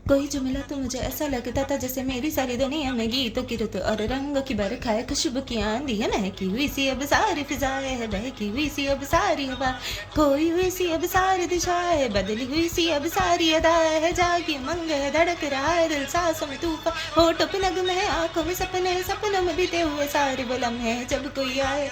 कोई जो मिला तो मुझे ऐसा लगता था जैसे मेरी सारी दुनिया में गीतों की रुत और रंगों की बरखा है, खुशबू की आंधी है, महकी हुई सी अब सारी फिजाएं है, बहकी हुई सी अब सारी हवा, खोई हुई सी अब सारी दिशाएं, बदली हुई सी अब सारी अदाएं है, जागी मंग है, धड़क रहा है दिल सांसों में तूफान, होठों पे नगमे है, आंखों में सपने, सपनों में बीते हुए सारे वो लम्हे हैं, जब कोई आए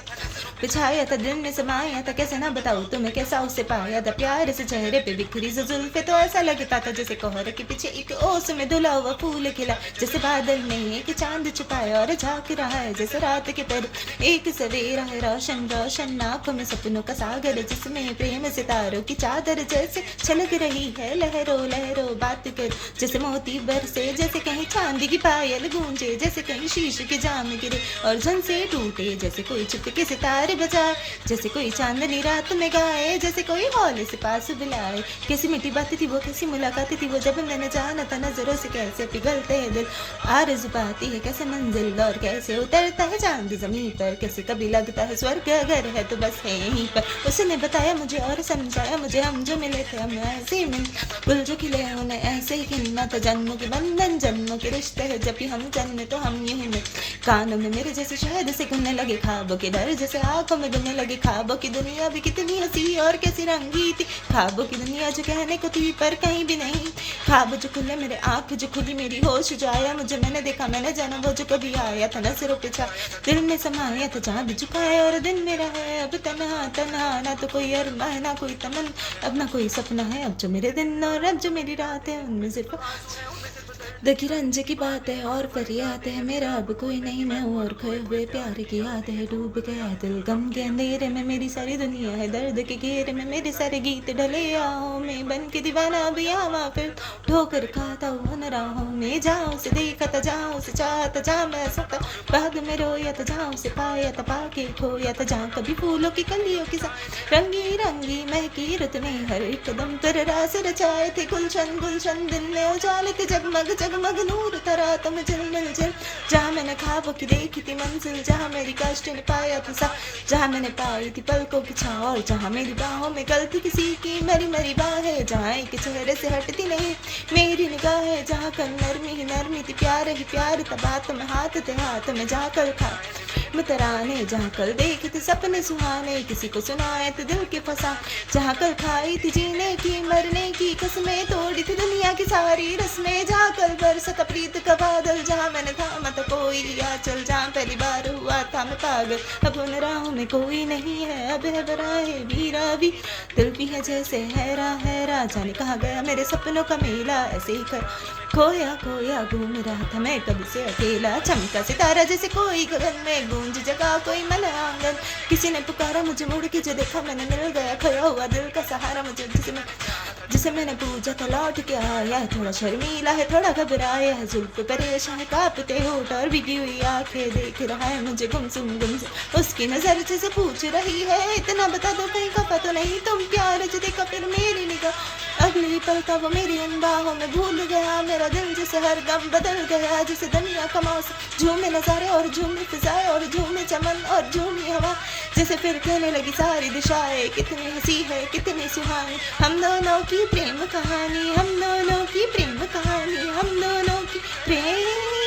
बिछाया था दिल में समाया था, कैसे ना बताऊं तुम्हें कैसा उसे पाया था, प्यार से चेहरे पे बिखरी सी जुल्फे, तो ऐसा लगता था जैसे कोहर के पीछे एक ओस में धुला हुआ फूल खिला, जैसे बादल में एक चांद छुपाया और झांक रहा है, जैसे रात के पर एक सवेरा है, रोशन रोशन आंखों में सपनों का सागर, जिसमें प्रेम सितारों की चादर जैसे छलक रही है, लहरों लहरों बात कर, जैसे मोती बरसे, जैसे कहीं चांदी की पायल गूंजे, जैसे कहीं शीश के जाम गिरे और झन से टूटे, जैसे कोई चुपके से तार बजाए, जैसे कोई चांदनी रात में गाए, जैसे कोई हौले से पास बुलाए, कैसी मीठी बातें थी वो, कैसी मुलाकातें थी वो, जब मैंने जाना था नजरों से कैसे पिघलते हैं दिल, आरज़ू पाती है कैसे मंजिल और कैसे उतरता है चांद जमीन पर, कैसे कभी लगता है स्वर्ग अगर है तो बस है यहीं पर, उसने बताया मुझे और समझाया मुझे, हम जो मिले थे हम ऐसे ही मिल, फूल जो खिले उन्हें ऐसे ही खिलना था, जन्मों के बंधन जन्मों के रिश्ते है, जब भी हम जन्मे तो हम यूं ही मिले, कानों में मेरे जैसे शहद से घुलने लगे ख्वाबों के डर, जैसे आंखों में डूबने लगे, ख्वाबों की दुनिया भी कितनी हंसी और कैसी रंगी थी, ख्वाबों की दुनिया जो कहने को थी पर कहीं भी नहीं, ख्वाब जो खुले मेरे आंख जो खुली मेरी होश जो आया मुझे, मैंने देखा मैंने जाना वो जो कभी आया था नजरों पे छा, दिल में समाया था चांद झुका है और दिन मेरा है अब तन्हा तन्हा, ना तो कोई अरमा है ना कोई तमन, अब ना कोई सपना है, अब जो मेरे दिन और अब जो मेरी रात है उनमें सिर्फ देखी रंज की बात है और फरियाद है, मेरा अब कोई नहीं मैं हूँ और खोए हुए प्यार की याद है, डूब गया दिल गम के अंधेरे में, मेरी सारी दुनिया है दर्द के घेरे में, मेरे सारे गीत ढले आओ मैं बन के दीवाना अभी आवा फिर, ठोकर खाता हुआ न राहों में, जाऊँ से देखा था जाऊँ से चाहता जहाँ मैं सता, बाद में रोया था जहाँ उसे पाया था पाके खोया था, जहाँ कभी फूलों की कलियों के साथ रंगी रंगी महकी रुत में हर एक कदम पर रास रचाए थे, गुलशन गुलशन दिन में उजाले थे, जगमग जगमग नूर तरा तुम झिलमिल झिल, जहाँ मैंने ख्वाबों की देखी थी मंजिल, जहाँ मेरी कष्ट ने पाया था सा, जहाँ मैंने पाई थी पलकों की छाँव और जहाँ मेरी बाहों में गलती किसी की मरी मरी बाहें, जहाँ एक चेहरे से हटती नहीं मेरी निगाहें, जहाँ कल नरमी ही नरमी थी प्यार ही प्यार था, बात में हाथ थे हाथ में जहाँ कल खा में तराने, जहाँ कल देखे थे सपने सुहाने किसी को सुनाए थे दिल के फसा, जहाँ कल खाई थी जीने की मरने की कसमें तोड़ी थी दुनिया की सारी रस्में, जहाँ कल बरसता प्रीत का बादल, जहाँ मैंने थामा था कोई आंचल, जहाँ पहली बार हुआ था मैं पागल, अब उन राहों में कोई नहीं है, अब है बराए वीरा भी, दिल भी है जैसे हैरा हैरा, जाने कहाँ गया मेरे सपनों का मेला, ऐसे ही कर खोया खोया घूम रहा था मैं कभी से अकेला, चमका सितारा जैसे कोई गगन में, गूंज जगा कोई मन आंगन, किसी ने पुकारा मुझे मुड़ के जो देखा मैंने मिल गया खोया हुआ दिल का सहारा मुझे, जिसे मैंने पूछा था लौट के आया है, थोड़ा शर्मीला है थोड़ा घबराया है, जुल्फ परेशान है कांपते होठ और भीगी हुई आंखें, देख रहा है मुझे गुमसुम गुमसुम, उसकी नजर जैसे पूछ रही है इतना बता दो कहीं खफा तो नहीं तुम, प्यार जो देखा फिर मेरी निगाह अगली पल का वो मेरी उन बाहों में भूल गया, मेरा दिल जैसे हर गम बदल गया, जैसे दुनिया का मौसम झूमे नजारे और झूमे फिजाएं और झूमे चमन और झूमी हवा, जैसे फिर कहने लगी सारी दिशाएं कितनी हंसी है कितनी सुहानी, हम दोनों की प्रेम कहानी, हम दोनों की प्रेम कहानी, हम दोनों की प्रेम